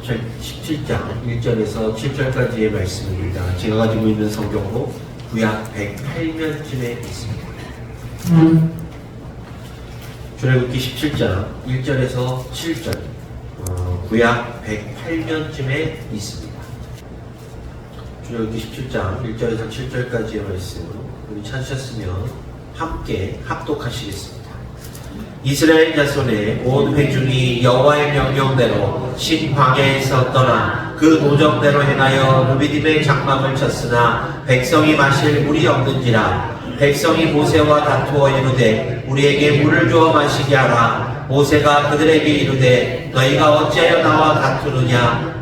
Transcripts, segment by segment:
17장 1절에서 7절까지의 말씀입니다. 제가 가지고 있는 성경으로 구약 108면쯤에 있습니다. 출애굽기 17장 1절에서 7절 구약 108면쯤에 있습니다. 출애굽기 17장 1절에서 7절까지의 말씀 우리 찾으셨으면 함께 합독하시겠습니다. 이스라엘 자손의 온 회중이 여호와의 명령대로 신광야에서 떠나 그 노정대로 행하여 르비딤의 장막을 쳤으나 백성이 마실 물이 없는지라. 백성이 모세와 다투어 이르되 우리에게 물을 주어 마시게 하라. 모세가 그들에게 이르되 너희가 어찌하여 나와 다투느냐.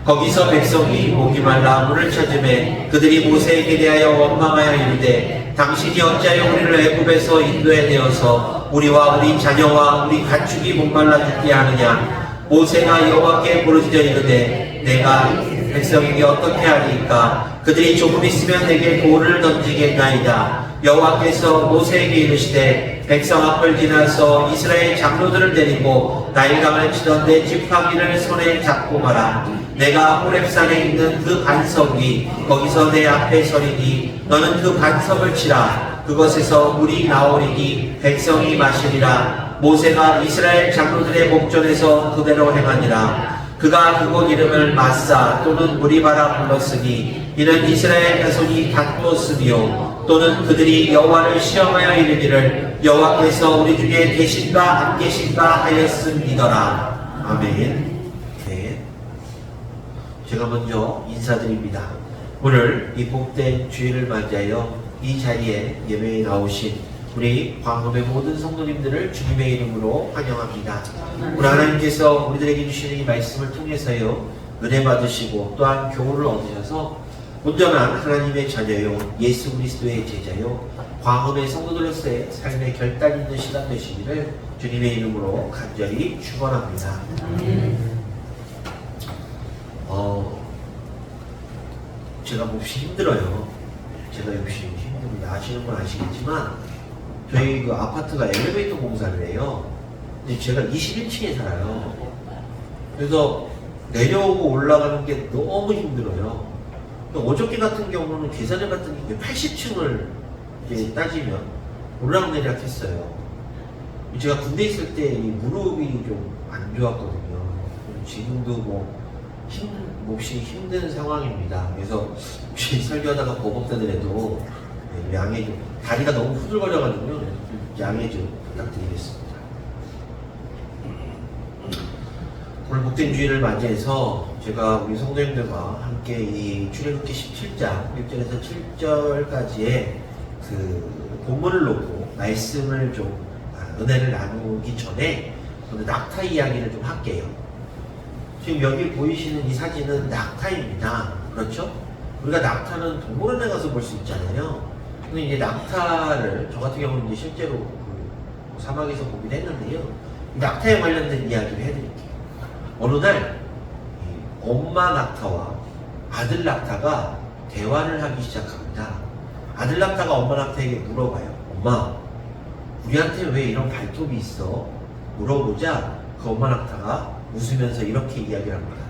거기서 백성이 목이 말라 물을 찾으매 그들이 모세에게 대하여 원망하여 이르되 당신이 어찌하여 우리를 애굽에서 인도해 내어서 우리와 우리 자녀와 우리 가축이 목말라 죽게 하느냐. 모세가 여호와께 부르짖어 이르되 내가 백성에게 어떻게 하리이까. 그들이 조금 있으면 내게 돌을 던지겠나이다. 여호와께서 모세에게 이르시되 백성 앞을 지나서 이스라엘 장로들을 데리고 나일강을 치던 내 지팡이를 손에 잡고 가라. 내가 호렙산에 있는 그 반석이 거기서 내 앞에 서리니 너는 그 반석을 치라. 그것에서 물이 나오리니 백성이 마시리라. 모세가 이스라엘 장로들의 목전에서 그대로 행하니라. 그가 그곳 이름을 마사 또는 무리바라 불렀으니 이는 이스라엘 자손이 다투었으며 또는 그들이 여호와를 시험하여 이르기를 여호와께서 우리 중에 계신가 안 계신가 하였음이더라. 아멘. 네. 제가 먼저 인사드립니다. 오늘 이 복된 주일을 맞이하여 이 자리에 예배에 나오신 우리 광음의 모든 성도님들을 주님의 이름으로 환영합니다. 우리 하나님께서 우리들에게 주시는 이 말씀을 통해서요 은혜 받으시고 또한 교훈을 얻으셔서 온전한 하나님의 자녀요 예수 그리스도의 제자요 광음의 성도들로서의 삶의 결단 있는 시간 되시기를 주님의 이름으로 간절히 축원합니다. 제가 몹시 힘들어요. 제가 몹시 힘듭니다. 아시는 건 아시겠지만 저희 그 아파트가 엘리베이터 공사를 해요. 근데 제가 21층에 살아요. 그래서 내려오고 올라가는 게 너무 힘들어요. 어저께 같은 경우는 계산해 봤더니 80층을 따지면 올라내리락 했어요. 제가 군대 있을 때 이 무릎이 좀 안 좋았거든요. 지금도 몹시 힘든 상황입니다. 그래서 혹시 설교하다가 버벅대더라도 양해 좀, 다리가 너무 후들거려가지고 양해 좀 부탁드리겠습니다. 오늘 복된 주일을 맞이해서 제가 우리 성도님들과 함께 이 출애굽기 17장 1절에서 7절까지의 그 본문을 놓고 말씀을 좀 은혜를 나누기 전에 오늘 낙타 이야기를 좀 할게요. 지금 여기 보이시는 이 사진은 낙타입니다. 그렇죠? 우리가 낙타는 동물원에 가서 볼 수 있잖아요. 근데 이제 낙타를 저 같은 경우는 이제 실제로 그 사막에서 보긴 했는데요. 낙타에 관련된 이야기를 해드릴게요. 어느 날 엄마 낙타와 아들 낙타가 대화를 하기 시작합니다. 아들 낙타가 엄마 낙타에게 물어봐요. 엄마, 우리한테 왜 이런 발톱이 있어? 물어보자 그 엄마 낙타가 웃으면서 이렇게 이야기를 합니다.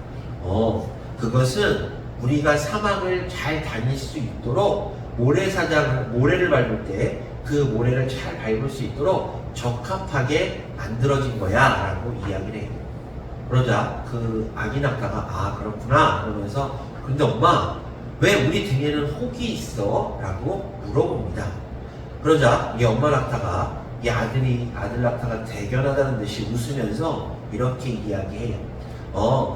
그것은 우리가 사막을 잘 다닐 수 있도록 모래를 밟을 때 그 모래를 잘 밟을 수 있도록 적합하게 만들어진 거야 라고 이야기를 해요. 그러자 그 아기 낙타가 아 그렇구나 그러면서 근데 엄마 왜 우리 등에는 혹이 있어? 라고 물어봅니다. 그러자 이 엄마 낙타가 이 아들 낙타가 대견하다는 듯이 웃으면서 이렇게 이야기해요.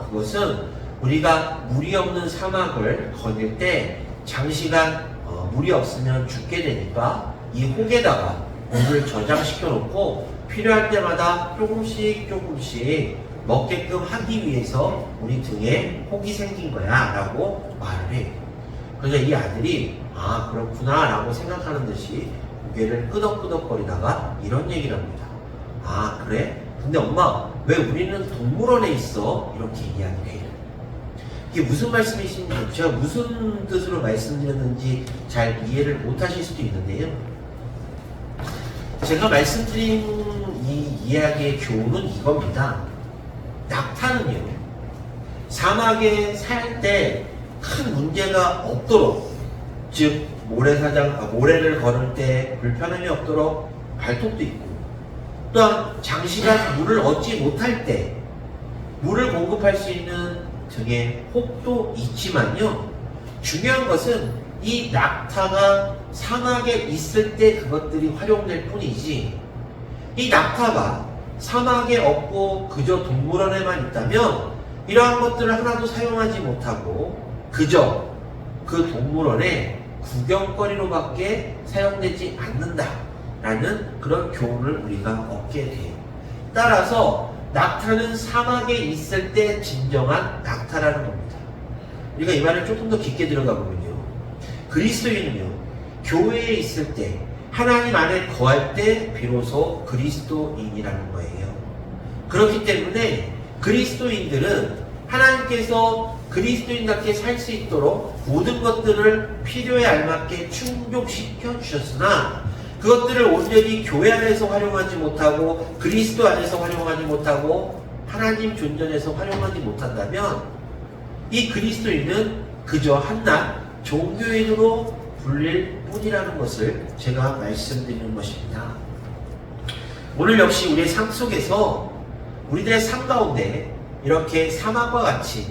그것은 우리가 물이 없는 사막을 거닐 때 장시간 물이 없으면 죽게 되니까 이 혹에다가 물을 저장시켜 놓고 필요할 때마다 조금씩 먹게끔 하기 위해서 우리 등에 혹이 생긴 거야 라고 말을 해요. 그래서 이 아들이 아 그렇구나 라고 생각하는 듯이 고개를 끄덕끄덕거리다가 이런 얘기를 합니다. 아 그래? 근데 엄마 왜 우리는 동물원에 있어? 이렇게 이야기를 해요. 이게 무슨 말씀이신지 제가 무슨 뜻으로 말씀드렸는지 잘 이해를 못 하실 수도 있는데요. 제가 말씀드린 이 이야기의 교훈은 이겁니다. 낙타는요, 사막에 살 때 큰 문제가 없도록, 즉 모래를 걸을 때 불편함이 없도록 발톱도 있고, 또한 장시간 물을 얻지 못할 때 물을 공급할 수 있는 등의 혹도 있지만요, 중요한 것은 이 낙타가 사막에 있을 때 그것들이 활용될 뿐이지, 이 낙타가 사막에 없고 그저 동물원에만 있다면 이러한 것들을 하나도 사용하지 못하고 그저 그 동물원의 구경거리로밖에 사용되지 않는다라는 그런 교훈을 우리가 얻게 돼요. 따라서 낙타는 사막에 있을 때 진정한 낙타라는 겁니다. 우리가 이 말을 조금 더 깊게 들어가 보면요, 그리스도인은요, 교회에 있을 때, 하나님 안에 거할 때 비로소 그리스도인이라는 거예요. 그렇기 때문에 그리스도인들은 하나님께서 그리스도인답게 살 수 있도록 모든 것들을 필요에 알맞게 충족시켜 주셨으나, 그것들을 온전히 교회 안에서 활용하지 못하고 그리스도 안에서 활용하지 못하고 하나님 존전에서 활용하지 못한다면 이 그리스도인은 그저 한낱 종교인으로 불릴 뿐이라는 것을 제가 말씀드리는 것입니다. 오늘 역시 우리의 삶 속에서, 우리들의 삶 가운데 이렇게 사막과 같이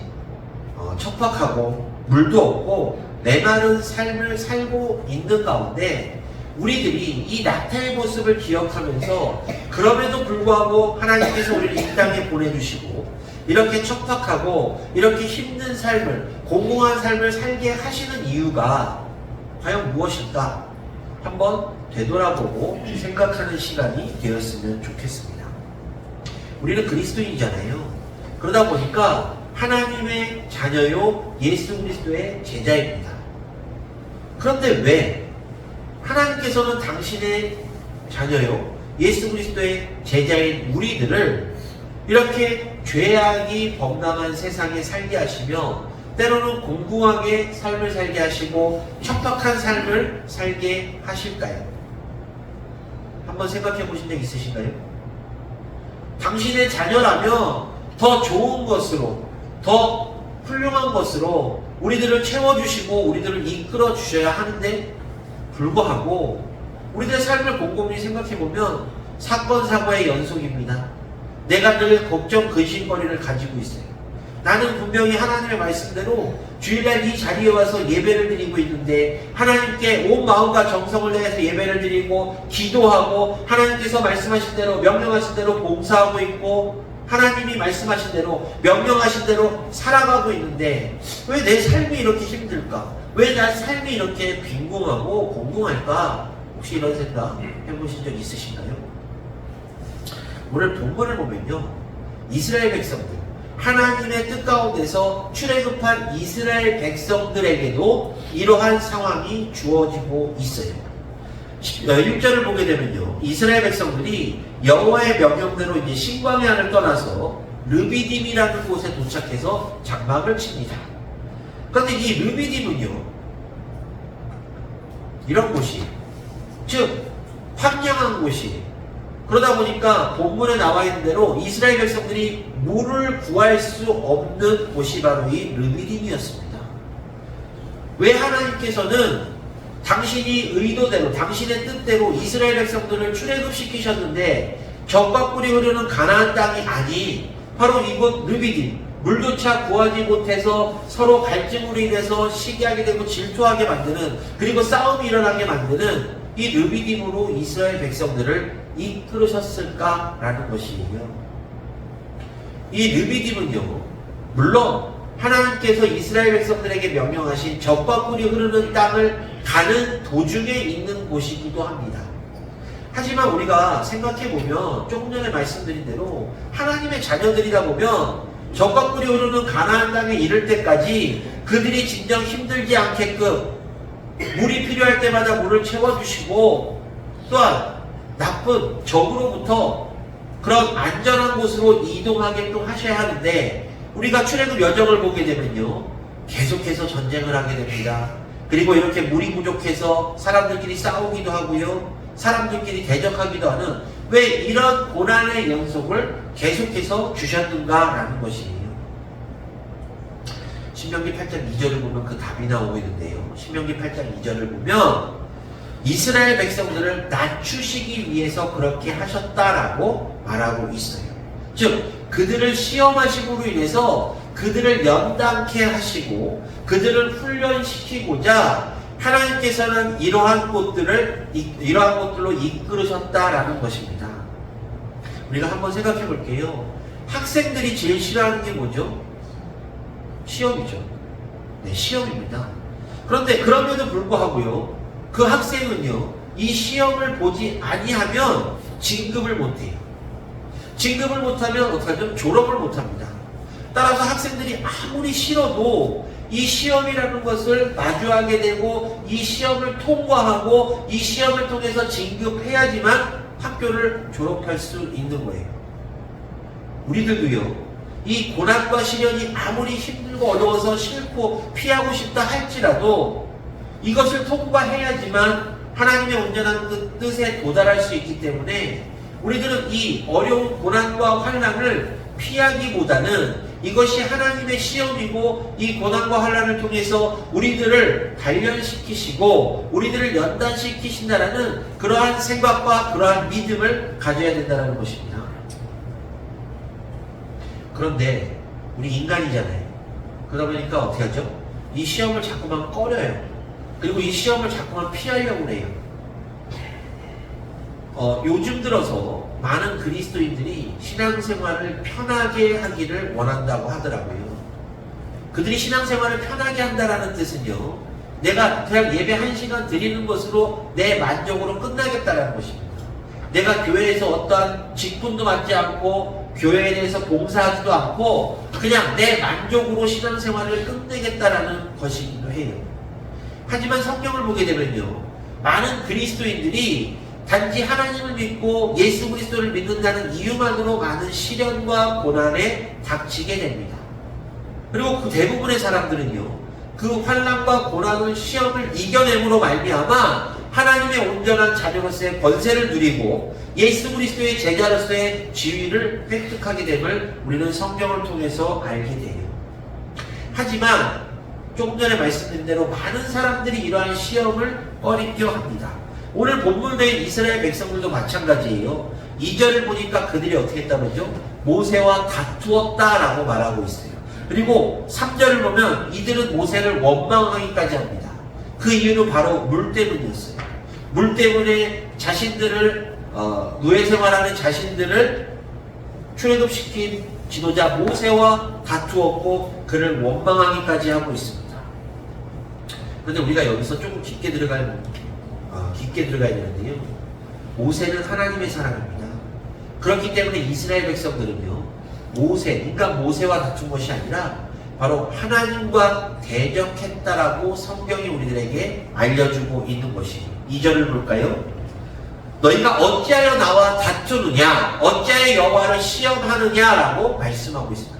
척박하고 물도 없고 메마른 삶을 살고 있는 가운데 우리들이 이 낙타의 모습을 기억하면서, 그럼에도 불구하고 하나님께서 우리를 이 땅에 보내주시고 이렇게 척박하고 이렇게 힘든 삶을, 공공한 삶을 살게 하시는 이유가 과연 무엇일까? 한번 되돌아보고 생각하는 시간이 되었으면 좋겠습니다. 우리는 그리스도인이잖아요. 그러다 보니까 하나님의 자녀요, 예수 그리스도의 제자입니다. 그런데 왜 하나님께서는 당신의 자녀요, 예수 그리스도의 제자인 우리들을 이렇게 죄악이 범람한 세상에 살게 하시며, 때로는 공공하게 삶을 살게 하시고 척박한 삶을 살게 하실까요? 한번 생각해 보신 적 있으신가요? 당신의 자녀라면 더 좋은 것으로, 더 훌륭한 것으로 우리들을 채워주시고 우리들을 이끌어 주셔야 하는데 불구하고 우리들의 삶을 곰곰이 생각해보면 사건 사고의 연속입니다. 내가 늘 걱정 근심거리를 가지고 있어요. 나는 분명히 하나님의 말씀대로 주일날 이 자리에 와서 예배를 드리고 있는데, 하나님께 온 마음과 정성을 다해서 예배를 드리고 기도하고 하나님께서 말씀하신 대로, 명령하신 대로 봉사하고 있고 하나님이 말씀하신 대로, 명령하신 대로 살아가고 있는데 왜 내 삶이 이렇게 힘들까? 왜 내 삶이 이렇게 빈궁하고 공공할까? 혹시 이런 생각 해보신 적 있으신가요? 오늘 본문을 보면요, 이스라엘 백성들, 하나님의 뜻 가운데서 출애굽한 이스라엘 백성들에게도 이러한 상황이 주어지고 있어요. 6절을 보게 되면요, 이스라엘 백성들이 여호와의 명령대로 이제 신광의 안을 떠나서 르비딤이라는 곳에 도착해서 장막을 칩니다. 그런데 이 르비딤은요, 이런 곳이, 즉 황량한 곳이, 그러다 보니까 본문에 나와 있는 대로 이스라엘 백성들이 물을 구할 수 없는 곳이 바로 이 르비딤이었습니다. 왜 하나님께서는 당신이 의도대로, 당신의 뜻대로 이스라엘 백성들을 출애굽시키셨는데 적과 꿀이 흐르는 가나안 땅이 아닌 바로 이곳 르비딤, 물조차 구하지 못해서 서로 갈증으로 인해서 시기하게 되고 질투하게 만드는, 그리고 싸움이 일어나게 만드는 이 르비딤으로 이스라엘 백성들을 이끌으셨을까라는 것이에요. 이 르비딤은요, 물론 하나님께서 이스라엘 백성들에게 명령하신 적과 꿀이 흐르는 땅을 가는 도중에 있는 곳이기도 합니다. 하지만 우리가 생각해보면 조금 전에 말씀드린 대로 하나님의 자녀들이다 보면 적과 꿀이 흐르는 가나안 땅에 이를 때까지 그들이 진정 힘들지 않게끔 물이 필요할 때마다 물을 채워주시고, 또한 나쁜 적으로부터 그런 안전한 곳으로 이동하게끔 하셔야 하는데, 우리가 출애굽 여정을 보게 되면요, 계속해서 전쟁을 하게 됩니다. 그리고 이렇게 물이 부족해서 사람들끼리 싸우기도 하고요, 사람들끼리 대적하기도 하는, 왜 이런 고난의 연속을 계속해서 주셨는가라는 것이에요. 신명기 8장 2절을 보면 그 답이 나오고 있는데요. 신명기 8장 2절을 보면 이스라엘 백성들을 낮추시기 위해서 그렇게 하셨다라고 말하고 있어요. 즉 그들을 시험하심으로 인해서 그들을 연단케 하시고 그들을 훈련시키고자 하나님께서는 이러한 것들로 이끌으셨다라는 것입니다. 우리가 한번 생각해 볼게요. 학생들이 제일 싫어하는 게 뭐죠? 시험이죠. 네, 시험입니다. 그런데 그럼에도 불구하고요, 그 학생은요, 이 시험을 보지 아니하면 진급을 못해요. 진급을 못하면 어떡하죠? 졸업을 못합니다. 따라서 학생들이 아무리 싫어도 이 시험이라는 것을 마주하게 되고 이 시험을 통과하고 이 시험을 통해서 진급해야지만 학교를 졸업할 수 있는 거예요. 우리들도요, 이 고난과 시련이 아무리 힘들고 어려워서 싫고 피하고 싶다 할지라도 이것을 통과해야지만 하나님의 온전한 그 뜻에 도달할 수 있기 때문에 우리들은 이 어려운 고난과 환난을 피하기보다는 이것이 하나님의 시험이고 이 고난과 환난을 통해서 우리들을 단련시키시고 우리들을 연단시키신다라는 그러한 생각과 그러한 믿음을 가져야 된다는 것입니다. 그런데 우리 인간이잖아요. 그러다 보니까 어떻게 하죠? 이 시험을 자꾸만 꺼려요. 그리고 이 시험을 자꾸만 피하려고 해요. 요즘 들어서 많은 그리스도인들이 신앙생활을 편하게 하기를 원한다고 하더라고요. 그들이 신앙생활을 편하게 한다는 뜻은요, 내가 그냥 예배 1시간 드리는 것으로 내 만족으로 끝나겠다는 것입니다. 내가 교회에서 어떠한 직분도 받지 않고 교회에 대해서 봉사하지도 않고 그냥 내 만족으로 신앙생활을 끝내겠다라는 것이기도 해요. 하지만 성경을 보게 되면요, 많은 그리스도인들이 단지 하나님을 믿고 예수 그리스도를 믿는다는 이유만으로 많은 시련과 고난에 닥치게 됩니다. 그리고 그 대부분의 사람들은요, 그 환난과 고난을 시험을 이겨냄으로 말미암아 하나님의 온전한 자녀로서의 권세를 누리고 예수 그리스도의 제자로서의 지위를 획득하게 됨을 우리는 성경을 통해서 알게 돼요. 하지만 조금 전에 말씀드린 대로 많은 사람들이 이러한 시험을 꺼리껴 합니다. 오늘 본문의 이스라엘 백성들도 마찬가지예요. 2절을 보니까 그들이 어떻게 했다고 그러죠? 모세와 다투었다라고 말하고 있어요. 그리고 3절을 보면 이들은 모세를 원망하기까지 합니다. 그 이유는 바로 물 때문이었어요. 물 때문에 자신들을 노예 생활하는 자신들을 출애굽시킨 지도자 모세와 다투었고 그를 원망하기까지 하고 있습니다. 그런데 우리가 여기서 조금 깊게 들어가야 되는데요. 모세는 하나님의 사람입니다. 그렇기 때문에 이스라엘 백성들은요, 인간 모세와 다툰 것이 아니라 바로 하나님과 대적했다라고 성경이 우리들에게 알려주고 있는 것이에요. 2절을 볼까요? 너희가 어찌하여 나와 다투느냐, 어찌하여 여호와를 시험하느냐라고 말씀하고 있습니다.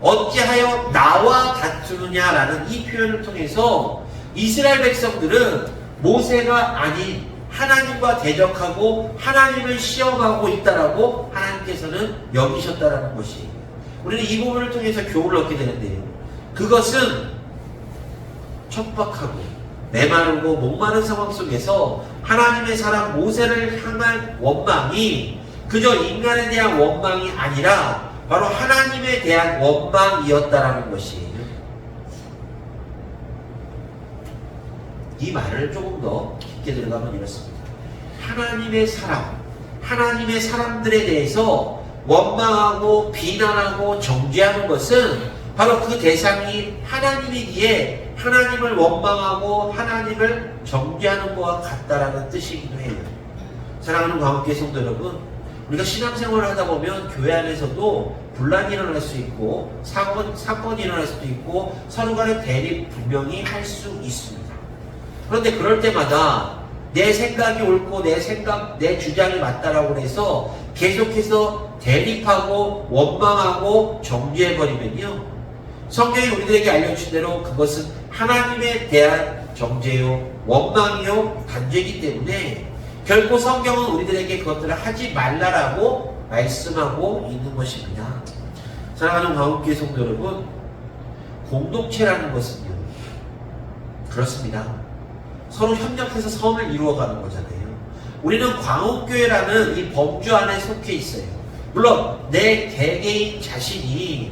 어찌하여 나와 다투느냐라는 이 표현을 통해서 이스라엘 백성들은 모세가 아닌 하나님과 대적하고 하나님을 시험하고 있다라고 하나님께서는 여기셨다라는 것이에요. 우리는 이 부분을 통해서 교훈을 얻게 되는데요, 그것은 척박하고 메마르고 목마른 상황 속에서 하나님의 사람 모세를 향한 원망이 그저 인간에 대한 원망이 아니라 바로 하나님에 대한 원망이었다라는 것이에요. 이 말을 조금 더 깊게 들어가면 이렇습니다. 하나님의 사람들에 대해서 원망하고 비난하고 정죄하는 것은 바로 그 대상이 하나님이기에 하나님을 원망하고 하나님을 정죄하는 것과 같다라는 뜻이기도 해요. 사랑하는 광역교회 성도 여러분, 우리가 신앙생활을 하다 보면 교회 안에서도 분란이 일어날 수 있고 사건이 일어날 수도 있고 서로 간의 대립 분명히 할 수 있습니다. 그런데 그럴 때마다 내 생각이 옳고 내 주장이 맞다라고 해서 계속해서 대립하고 원망하고 정죄해버리면요, 성경이 우리들에게 알려주신 대로 그것은 하나님에 대한 정죄요, 원망이요, 단죄이기 때문에 결코 성경은 우리들에게 그것들을 하지 말라라고 말씀하고 있는 것입니다. 사랑하는 광업교회 성도 여러분, 공동체라는 것은요, 그렇습니다. 서로 협력해서 선을 이루어가는 거잖아요. 우리는 광업교회라는 이 범주 안에 속해 있어요. 물론 내 개개인 자신이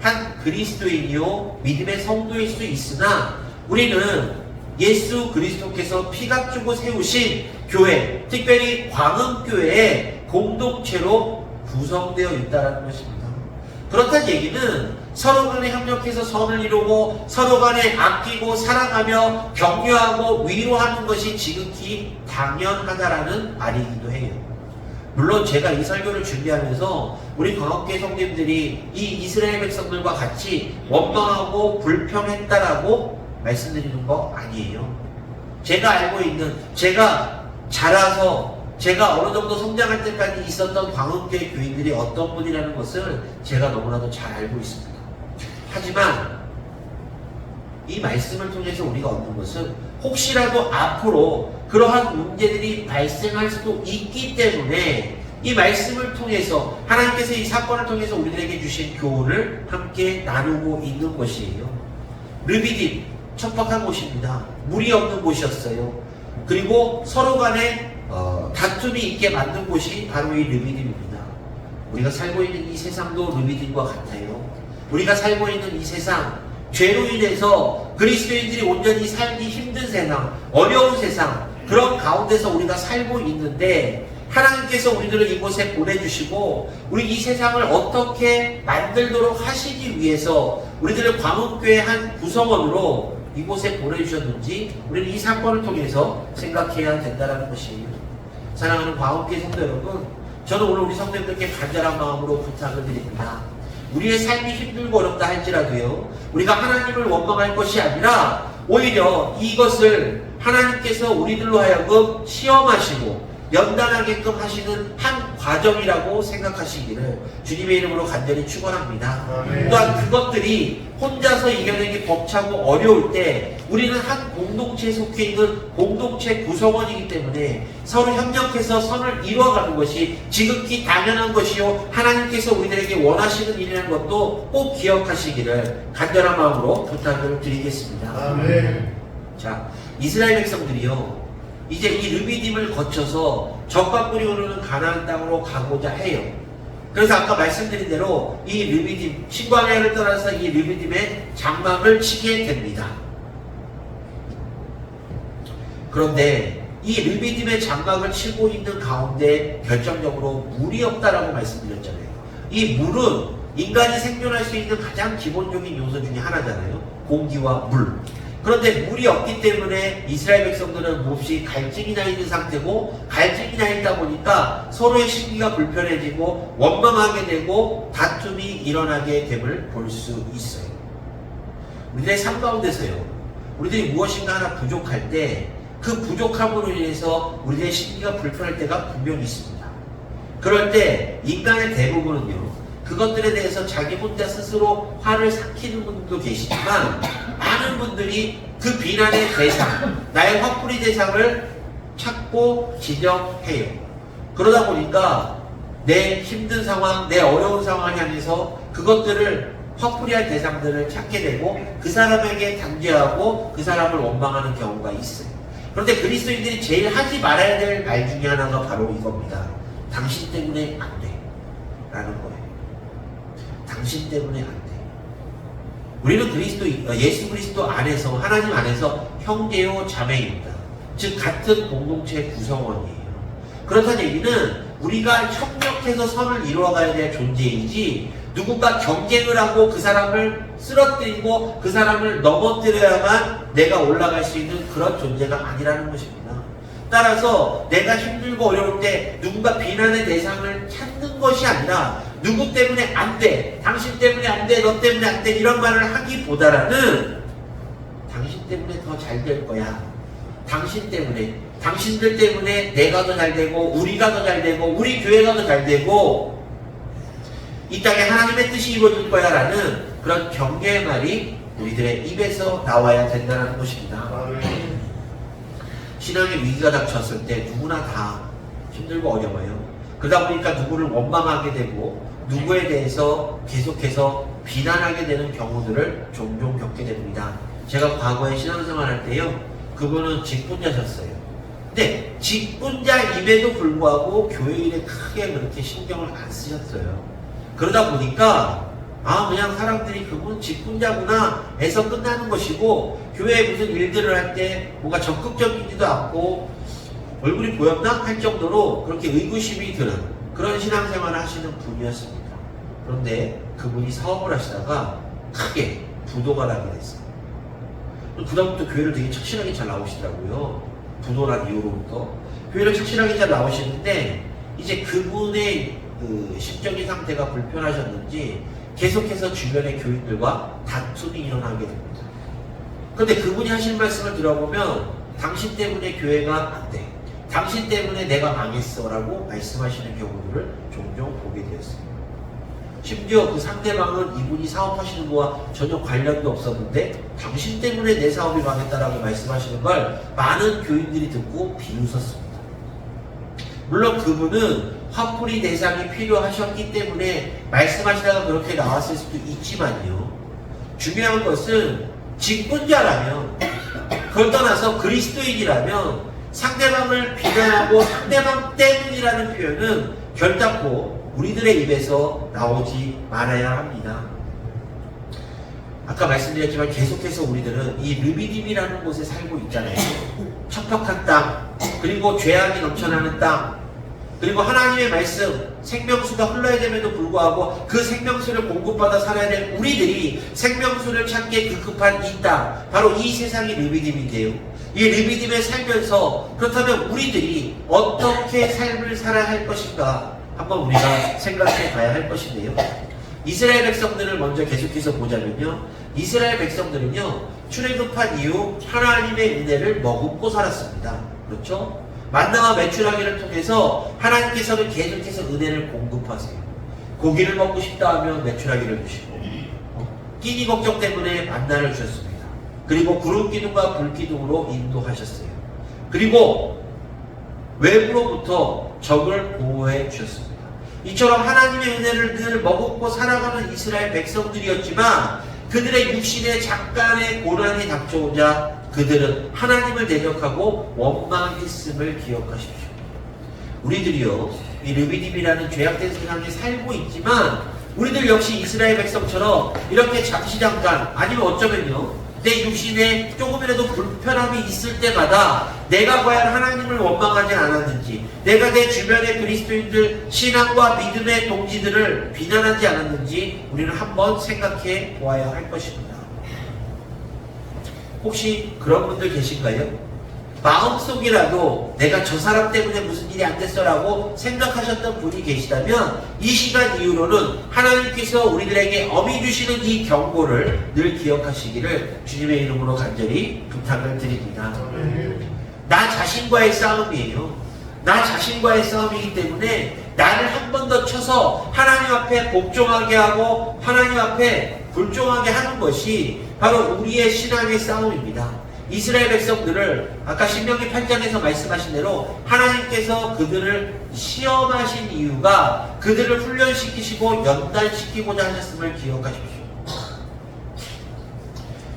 한 그리스도인이요 믿음의 성도일 수 있으나 우리는 예수 그리스도께서 피가 주고 세우신 교회, 특별히 광음교회의 공동체로 구성되어 있다는 것입니다. 그렇다는 얘기는 서로 간에 협력해서 선을 이루고 서로 간에 아끼고 사랑하며 격려하고 위로하는 것이 지극히 당연하다라는 말이기도 해요. 물론 제가 이 설교를 준비하면서 우리 광업교회 성도님들이 이 이스라엘 백성들과 같이 원망하고 불평했다라고 말씀드리는 거 아니에요. 제가 알고 있는, 제가 자라서 제가 어느 정도 성장할 때까지 있었던 광음교회 교인들이 어떤 분이라는 것을 제가 너무나도 잘 알고 있습니다. 하지만 이 말씀을 통해서 우리가 얻는 것은 혹시라도 앞으로 그러한 문제들이 발생할 수도 있기 때문에 이 말씀을 통해서 하나님께서 이 사건을 통해서 우리들에게 주신 교훈을 함께 나누고 있는 것이에요. 르비딤, 척박한 곳입니다. 물이 없는 곳이었어요. 그리고 서로 간에 다툼이 있게 만든 곳이 바로 이 르비딤입니다. 우리가 살고 있는 이 세상도 르비딤과 같아요. 우리가 살고 있는 이 세상, 죄로 인해서 그리스도인들이 온전히 살기 힘든 세상, 어려운 세상, 그런 가운데서 우리가 살고 있는데 하나님께서 우리들을 이곳에 보내주시고 우리 이 세상을 어떻게 만들도록 하시기 위해서 우리들을 광음교회 한 구성원으로 이곳에 보내주셨는지 우리는 이 사건을 통해서 생각해야 된다는 것이에요. 사랑하는 광음교회 성도 여러분, 저는 오늘 우리 성도님들께 간절한 마음으로 부탁을 드립니다. 우리의 삶이 힘들고 어렵다 할지라도요, 우리가 하나님을 원망할 것이 아니라 오히려 이것을 하나님께서 우리들로 하여금 시험하시고 연단하게끔 하시는 한 과정이라고 생각하시기를 주님의 이름으로 간절히 축원합니다. 또한 그것들이 혼자서 이겨내기 벅차고 어려울 때 우리는 한 공동체에 속해 있는 공동체 구성원이기 때문에 서로 협력해서 선을 이루어가는 것이 지극히 당연한 것이요 하나님께서 우리들에게 원하시는 일이라는 것도 꼭 기억하시기를 간절한 마음으로 부탁을 드리겠습니다. 아멘. 자, 이스라엘 백성들이요 이제 이 르비딤을 거쳐서 적과 꿀이 흐르는 가나안 땅으로 가고자 해요. 그래서 아까 말씀드린 대로 이 르비딤, 신광야를 떠나서 이 르비딤에 장막을 치게 됩니다. 그런데 이 르비딤의 장막을 치고 있는 가운데 결정적으로 물이 없다라고 말씀드렸잖아요. 이 물은 인간이 생존할 수 있는 가장 기본적인 요소 중에 하나잖아요. 공기와 물. 그런데 물이 없기 때문에 이스라엘 백성들은 몹시 갈증이 나 있는 상태고 갈증이 나 있다 보니까 서로의 심기가 불편해지고 원망하게 되고 다툼이 일어나게 됨을 볼 수 있어요. 우리들의 삶 가운데서요, 우리들이 무엇인가 하나 부족할 때 그 부족함으로 인해서 우리들의 심기가 불편할 때가 분명히 있습니다. 그럴 때 인간의 대부분은요, 그것들에 대해서 자기 혼자 스스로 화를 삭히는 분들도 계시지만 많은 분들이 그 비난의 대상, 나의 화풀이 대상을 찾고 지적해요. 그러다 보니까 내 힘든 상황, 내 어려운 상황을 향해서 그것들을 화풀이할 대상들을 찾게 되고 그 사람에게 단죄하고 그 사람을 원망하는 경우가 있어요. 그런데 그리스도인들이 제일 하지 말아야 될 말 중에 하나가 바로 이겁니다. 당신 때문에 안 돼 라는 거예요. 당신 때문에 안 돼. 우리는 예수 그리스도 안에서, 하나님 안에서 형제요 자매입니다. 즉 같은 공동체 구성원이에요. 그렇다는 얘기는 우리가 협력해서 선을 이루어가야 될 존재이지 누군가 경쟁을 하고 그 사람을 쓰러뜨리고 그 사람을 넘어뜨려야만 내가 올라갈 수 있는 그런 존재가 아니라는 것입니다. 따라서 내가 힘들고 어려울 때 누군가 비난의 대상을 찾는 것이 아니라 누구 때문에 안 돼, 당신 때문에 안 돼, 너 때문에 안 돼 이런 말을 하기보다는 당신 때문에 더 잘 될 거야. 당신 때문에, 당신들 때문에 내가 더 잘 되고 우리가 더 잘 되고 우리 교회가 더 잘 되고 이 땅에 하나님의 뜻이 이루어질 거야 라는 그런 격려의 말이 우리들의 입에서 나와야 된다는 것입니다. 신앙의 위기가 닥쳤을 때 누구나 다 힘들고 어려워요. 그러다 보니까 누구를 원망하게 되고 누구에 대해서 계속해서 비난하게 되는 경우들을 종종 겪게 됩니다. 제가 과거에 신앙생활 할 때요, 그분은 직분자셨어요. 근데 직분자임에도 불구하고 교회 일에 크게 그렇게 신경을 안 쓰셨어요. 그러다 보니까 그냥 사람들이 그분 직분자구나 해서 끝나는 것이고, 교회에 무슨 일들을 할 때 뭔가 적극적이지도 않고 얼굴이 보였나 할 정도로 그렇게 의구심이 드는 그런 신앙생활을 하시는 분이었습니다. 그런데 그분이 사업을 하시다가 크게 부도가 나게 됐어요. 그다음부터 교회를 되게 착실하게 잘 나오시더라고요. 부도난 이후로부터 교회를 착실하게 잘 나오시는데, 이제 그분의 그 심적인 상태가 불편하셨는지 계속해서 주변의 교인들과 다툼이 일어나게 됩니다. 그런데 그분이 하신 말씀을 들어보면 당신 때문에 교회가 안 돼, 당신 때문에 내가 망했어 라고 말씀하시는 경우들을 종종 보게 되었습니다. 심지어 그 상대방은 이분이 사업하시는 거와 전혀 관련도 없었는데 당신 때문에 내 사업이 망했다라고 말씀하시는 걸 많은 교인들이 듣고 비웃었습니다. 물론 그분은 화풀이 대상이 필요하셨기 때문에 말씀하시다가 그렇게 나왔을 수도 있지만요, 중요한 것은 직분자라면, 그걸 떠나서 그리스도인이라면 상대방을 비난하고 상대방 때문이라는 표현은 결단코 우리들의 입에서 나오지 말아야 합니다. 아까 말씀드렸지만 계속해서 우리들은 이 르비딤이라는 곳에 살고 있잖아요. 척박한 땅, 그리고 죄악이 넘쳐나는 땅, 그리고 하나님의 말씀, 생명수가 흘러야 됨에도 불구하고 그 생명수를 공급받아 살아야 될 우리들이 생명수를 찾기에 급급한 이 땅, 바로 이 세상이 르비딤인데요. 이 르비딤에 살면서 그렇다면 우리들이 어떻게 삶을 살아야 할 것인가 한번 우리가 생각해 봐야 할 것인데요. 이스라엘 백성들을 먼저 계속해서 보자면요, 이스라엘 백성들은요, 출애굽한 이후 하나님의 은혜를 머금고 살았습니다. 그렇죠? 만나와 메추라기를 통해서 하나님께서는 계속해서 은혜를 공급하세요. 고기를 먹고 싶다 하면 메추라기를 주시고, 끼니 걱정 때문에 만나를 주셨습니다. 그리고 구름 기둥과 불 기둥으로 인도하셨어요. 그리고 외부로부터 적을 보호해 주셨습니다. 이처럼 하나님의 은혜를 늘 머금고 살아가는 이스라엘 백성들이었지만, 그들의 육신에 잠깐의 고난이 닥쳐오자 그들은 하나님을 대적하고 원망했음을 기억하십시오. 우리들이요, 이 르비딤이라는 죄악된 세상에 살고 있지만 우리들 역시 이스라엘 백성처럼 이렇게 잠시 잠깐, 아니면 어쩌면요, 내 육신에 조금이라도 불편함이 있을 때마다 내가 과연 하나님을 원망하지 않았는지, 내가 내 주변의 그리스도인들, 신앙과 믿음의 동지들을 비난하지 않았는지 우리는 한번 생각해 보아야 할 것입니다. 혹시 그런 분들 계신가요? 마음속이라도 내가 저 사람 때문에 무슨 일이 안 됐어라고 생각하셨던 분이 계시다면, 이 시간 이후로는 하나님께서 우리들에게 엄히 주시는 이 경고를 늘 기억하시기를 주님의 이름으로 간절히 부탁을 드립니다. 나 자신과의 싸움이에요. 나 자신과의 싸움이기 때문에 나를 한 번 더 쳐서 하나님 앞에 복종하게 하고 하나님 앞에 불종하게 하는 것이 바로 우리의 신앙의 싸움입니다. 이스라엘 백성들을 아까 신명기 8장에서 말씀하신 대로 하나님께서 그들을 시험하신 이유가 그들을 훈련시키시고 연단시키고자 하셨음을 기억하십시오.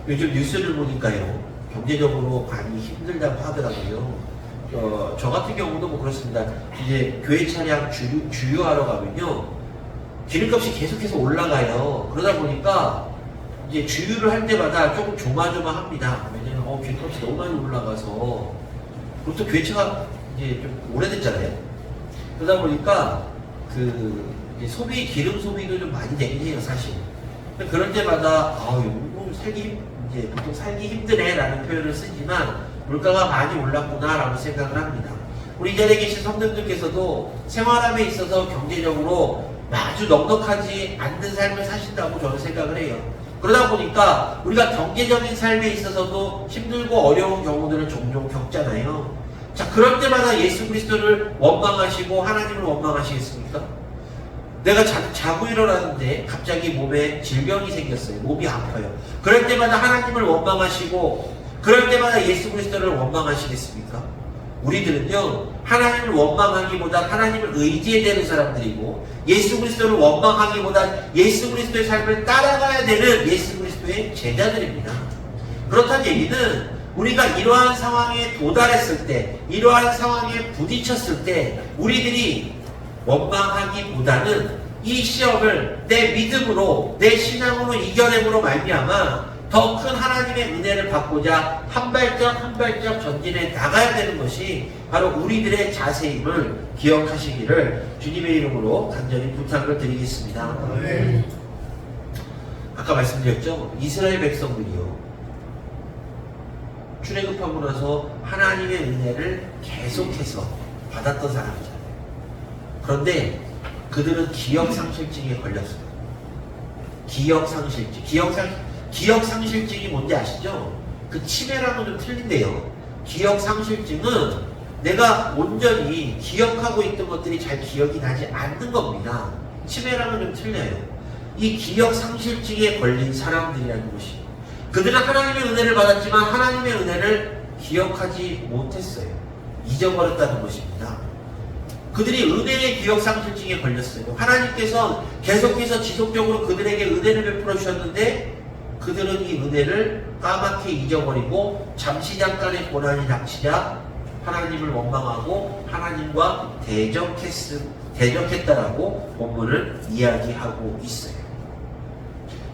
요즘 뉴스를 보니까요, 경제적으로 많이 힘들다고 하더라고요. 저 같은 경우도 뭐 그렇습니다. 이제 교회 차량 주유하러 가면요, 기름값이 계속해서 올라가요. 그러다 보니까 이제 주유를 할 때마다 조금 조마조마합니다. 왜냐면 기름값이 너무 많이 올라가서, 그리고 또 교회차가 이제 좀 오래됐잖아요. 그러다 보니까 그 소비, 기름 소비도 좀 많이 되긴 해요, 사실. 그럴 때마다 이제 보통 살기 힘드네라는 표현을 쓰지만 물가가 많이 올랐구나라고 생각을 합니다. 우리 이 자리에 계신 성도님들께서도 생활함에 있어서 경제적으로 아주 넉넉하지 않는 삶을 사신다고 저는 생각을 해요. 그러다 보니까 우리가 경제적인 삶에 있어서도 힘들고 어려운 경우들을 종종 겪잖아요. 자, 그럴 때마다 예수 그리스도를 원망하시고 하나님을 원망하시겠습니까? 내가 자고 일어났는데 갑자기 몸에 질병이 생겼어요. 몸이 아파요. 그럴 때마다 하나님을 원망하시고, 그럴 때마다 예수 그리스도를 원망하시겠습니까? 우리들은요, 하나님을 원망하기보다 하나님을 의지해야 되는 사람들이고, 예수 그리스도를 원망하기보다 예수 그리스도의 삶을 따라가야 되는 예수 그리스도의 제자들입니다. 그렇다는 얘기는 우리가 이러한 상황에 도달했을 때, 이러한 상황에 부딪혔을 때 우리들이 원망하기보다는 이 시험을 내 믿음으로, 내 신앙으로 이겨냄으로 말미암아 더 큰 하나님의 은혜를 받고자 한 발짝 한 발짝 전진해 나가야 되는 것이 바로 우리들의 자세임을 기억하시기를 주님의 이름으로 간절히 부탁을 드리겠습니다. 아까 말씀드렸죠? 이스라엘 백성들이요, 출애굽하고 나서 하나님의 은혜를 계속해서 받았던 사람이잖아요. 그런데 그들은 기억상실증에 걸렸어요. 기억상실증이 뭔지 아시죠? 그 치매랑은 좀 틀린데요. 기억상실증은 내가 온전히 기억하고 있던 것들이 잘 기억이 나지 않는 겁니다. 치매랑은 좀 틀려요. 이 기억상실증에 걸린 사람들이라는 것이, 그들은 하나님의 은혜를 받았지만 하나님의 은혜를 기억하지 못했어요. 잊어버렸다는 것입니다. 그들이 은혜의 기억상실증에 걸렸어요. 하나님께서 계속해서 지속적으로 그들에게 은혜를 베풀어 주셨는데 그들은 이 은혜를 까맣게 잊어버리고 잠시 잠깐의 고난이 닥치자 하나님을 원망하고 하나님과 대적했다라고 본문을 이야기하고 있어요.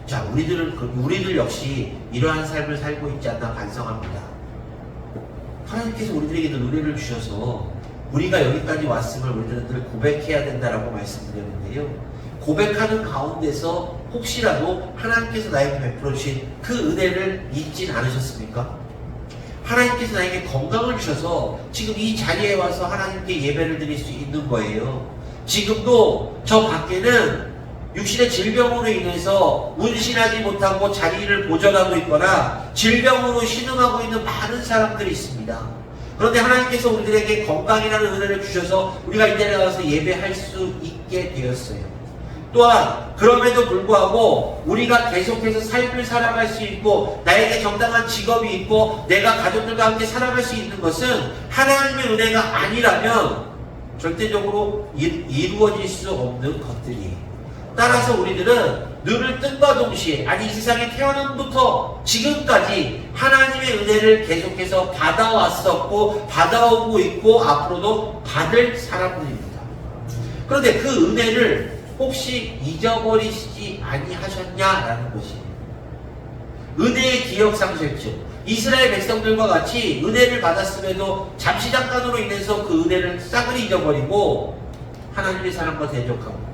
자, 우리들 역시 이러한 삶을 살고 있지 않나 반성합니다. 하나님께서 우리들에게도 은혜를 주셔서 우리가 여기까지 왔음을 우리들은 늘 고백해야 된다라고 말씀드렸는데요. 고백하는 가운데서 혹시라도 하나님께서 나에게 베풀어 주신 그 은혜를 잊진 않으셨습니까? 하나님께서 나에게 건강을 주셔서 지금 이 자리에 와서 하나님께 예배를 드릴 수 있는 거예요. 지금도 저 밖에는 육신의 질병으로 인해서 운신하지 못하고 자리를 보존하고 있거나 질병으로 신음하고 있는 많은 사람들이 있습니다. 그런데 하나님께서 우리들에게 건강이라는 은혜를 주셔서 우리가 이 자리에 가서 예배할 수 있게 되었어요. 또한 그럼에도 불구하고 우리가 계속해서 삶을 살아갈 수 있고 나에게 정당한 직업이 있고 내가 가족들과 함께 살아갈 수 있는 것은 하나님의 은혜가 아니라면 절대적으로 이루어질 수 없는 것들이에요. 따라서 우리들은 눈을 뜬과 동시에, 아니 이 세상에 태어남부터 지금까지 하나님의 은혜를 계속해서 받아왔었고 받아오고 있고 앞으로도 받을 사람들입니다. 그런데 그 은혜를 혹시 잊어버리시지 아니하셨냐라는 것이에요. 은혜의 기억상실증. 이스라엘 백성들과 같이 은혜를 받았음에도 잠시 잠깐으로 인해서 그 은혜를 싹을 잊어버리고 하나님의 사람과 대적하고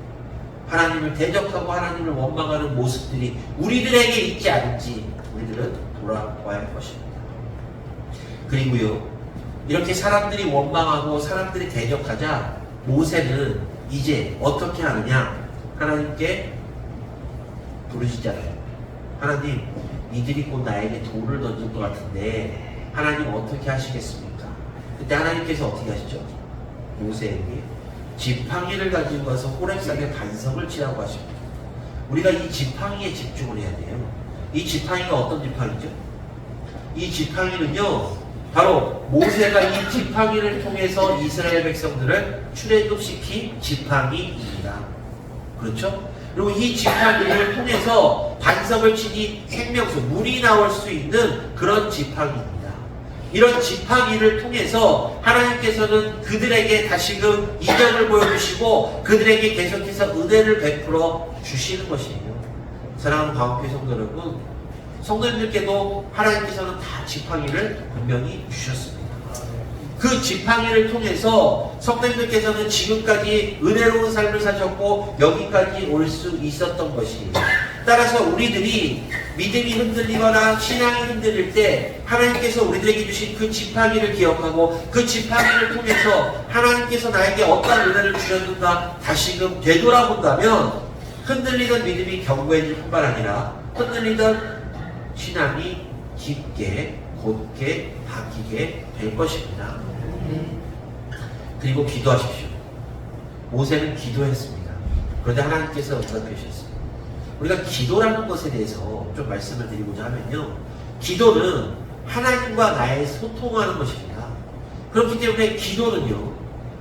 하나님을 대적하고 하나님을 원망하는 모습들이 우리들에게 있지 않은지 우리들은 돌아봐야 할 것입니다. 그리고요, 이렇게 사람들이 원망하고 사람들이 대적하자 모세는 이제 어떻게 하느냐? 하나님께 부르시잖아요. 하나님, 이들이 곧 나에게 돌을 던질 것 같은데 하나님 어떻게 하시겠습니까? 그때 하나님께서 어떻게 하시죠? 모세에게 지팡이를 가지고 가서 호렙산에 반석을 치라고 하십니다. 우리가 이 지팡이에 집중을 해야 돼요. 이 지팡이가 어떤 지팡이죠? 이 지팡이는요, 바로 모세가 이 지팡이를 통해서 이스라엘 백성들을 출애굽시킨 지팡이입니다. 그렇죠? 그리고 이 지팡이를 통해서 반석을 치니 생명수, 물이 나올 수 있는 그런 지팡이입니다. 이런 지팡이를 통해서 하나님께서는 그들에게 다시금 이적을 보여주시고 그들에게 계속해서 은혜를 베풀어 주시는 것이에요. 사랑하는 광업회 성도 여러분, 성도님들께도 하나님께서는 다 지팡이를 분명히 주셨습니다. 그 지팡이를 통해서 성도님들께서는 지금까지 은혜로운 삶을 사셨고 여기까지 올 수 있었던 것이에요. 따라서 우리들이 믿음이 흔들리거나 신앙이 흔들릴 때 하나님께서 우리들에게 주신 그 지팡이를 기억하고 그 지팡이를 통해서 하나님께서 나에게 어떤 은혜를 주셨는가 다시금 되돌아본다면 흔들리던 믿음이 견고해질 뿐만 아니라 흔들리던 신앙이 깊게 곧게 바뀌게 될 것입니다. 그리고 기도하십시오. 모세는 기도했습니다. 그런데 하나님께서 응답해 주셨습니다. 우리가 기도라는 것에 대해서 좀 말씀을 드리고자 하면요, 기도는 하나님과 나의 소통하는 것입니다. 그렇기 때문에 기도는요,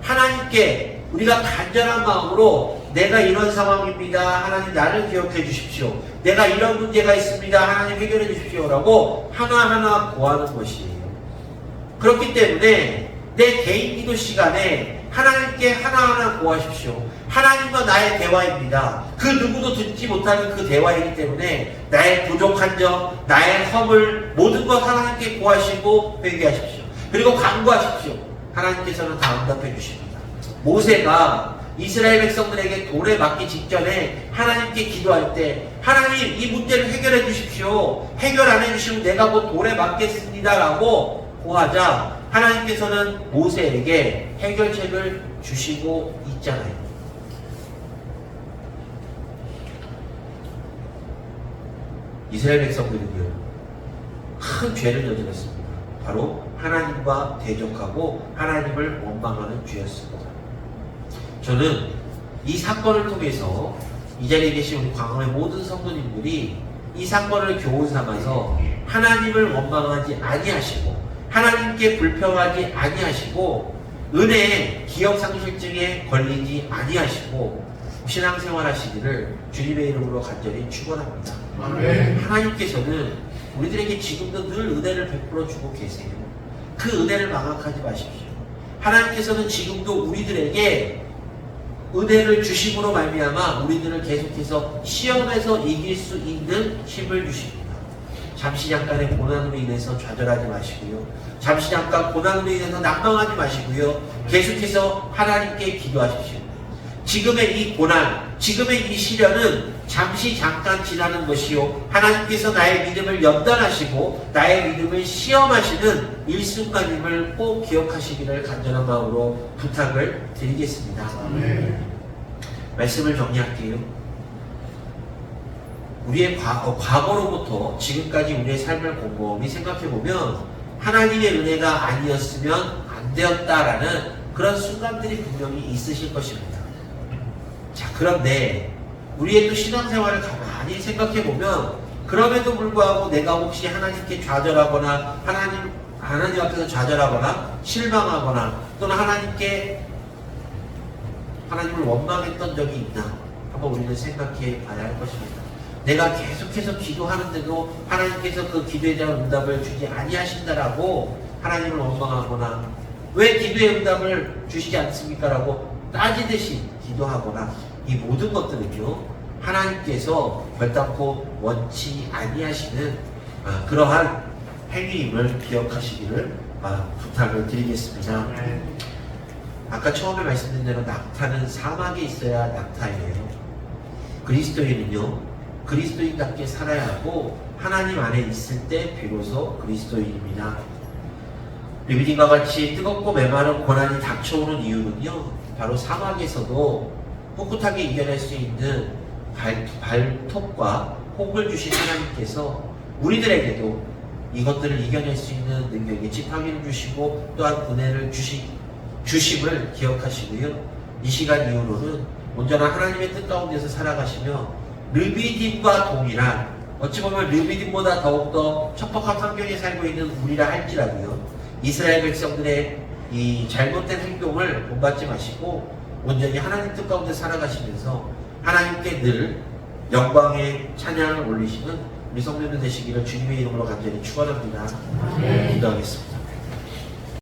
하나님께 우리가 간절한 마음으로 내가 이런 상황입니다. 하나님 나를 기억해 주십시오. 내가 이런 문제가 있습니다. 하나님 해결해 주십시오. 라고 하나하나 구하는 것이에요. 그렇기 때문에 내 개인 기도 시간에 하나님께 하나하나 구하십시오. 하나님과 나의 대화입니다. 그 누구도 듣지 못하는 그 대화이기 때문에 나의 부족한 점, 나의 허물 모든 것 하나님께 구하시고 회개하십시오. 그리고 간구하십시오. 하나님께서는 다 응답해 주십니다. 모세가 이스라엘 백성들에게 돌에 맞기 직전에 하나님께 기도할 때 하나님 이 문제를 해결해 주십시오. 해결 안 해주시면 내가 곧 돌에 맞겠습니다. 라고 구하자 하나님께서는 모세에게 해결책을 주시고 있잖아요. 이스라엘 백성들은요, 큰 죄를 저질렀습니다. 바로 하나님과 대적하고 하나님을 원망하는 죄였습니다. 저는 이 사건을 통해서 이 자리에 계신 우리 광화의 모든 성도님들이 이 사건을 교훈 삼아서 하나님을 원망하지 아니하시고 하나님께 불평하지 아니하시고 은혜의 기억상실증에 걸리지 아니하시고 신앙생활 하시기를 주님의 이름으로 간절히 축원합니다. 하나님께서는 우리들에게 지금도 늘 은혜를 베풀어 주고 계세요. 그 은혜를 망각하지 마십시오. 하나님께서는 지금도 우리들에게 은혜를 주심으로 말미암아 우리들을 계속해서 시험에서 이길 수 있는 힘을 주십니다. 잠시 잠깐의 고난으로 인해서 좌절하지 마시고요. 잠시 잠깐 고난으로 인해서 낙망하지 마시고요. 계속해서 하나님께 기도하십시오. 지금의 이 고난, 지금의 이 시련은 잠시 잠깐 지나는 것이요. 하나님께서 나의 믿음을 연단하시고 나의 믿음을 시험하시는 일순간임을 꼭 기억하시기를 간절한 마음으로 부탁을 드리겠습니다. 말씀을 정리할게요. 우리의 과거로부터 지금까지 우리의 삶을 곰곰이 생각해보면 하나님의 은혜가 아니었으면 안 되었다라는 그런 순간들이 분명히 있으실 것입니다. 자, 그런데 우리의 또 신앙생활을 가만히 생각해보면 그럼에도 불구하고 내가 혹시 하나님께 좌절하거나 하나님 앞에서 좌절하거나 실망하거나 또는 하나님을 원망했던 적이 있나 한번 우리는 생각해 봐야 할 것입니다. 내가 계속해서 기도하는데도 하나님께서 그 기도에 대한 응답을 주지 아니하신다라고 하나님을 원망하거나 왜 기도의 응답을 주시지 않습니까? 라고 따지듯이 기도하거나 이 모든 것들은요 하나님께서 결단코 원치 아니하시는 그러한 행위임을 기억하시기를 부탁을 드리겠습니다. 아까 처음에 말씀드린 대로 낙타는 사막에 있어야 낙타예요. 그리스도인은요 그리스도인답게 살아야 하고 하나님 안에 있을 때 비로소 그리스도인입니다. 르비딤과 같이 뜨겁고 메마른 고난이 닥쳐오는 이유는요 바로 사막에서도 꿋꿋하게 이겨낼 수 있는 발톱과 혹을 주신 하나님께서 우리들에게도 이것들을 이겨낼 수 있는 능력의 지팡이를 주시고 또한 은혜를 주심을 기억하시고요. 이 시간 이후로는 온전한 하나님의 뜻 가운데서 살아가시며 르비딤과 동일한 어찌 보면 르비딤보다 더욱더 척박한 환경에 살고 있는 우리라 할지라도요. 이스라엘 백성들의 이 잘못된 행동을 본받지 마시고 온전히 하나님 뜻 가운데 살아가시면서 하나님께 늘 영광의 찬양을 올리시는 우리 성도들 되시기를 주님의 이름으로 간절히 축원합니다. 기도하겠습니다.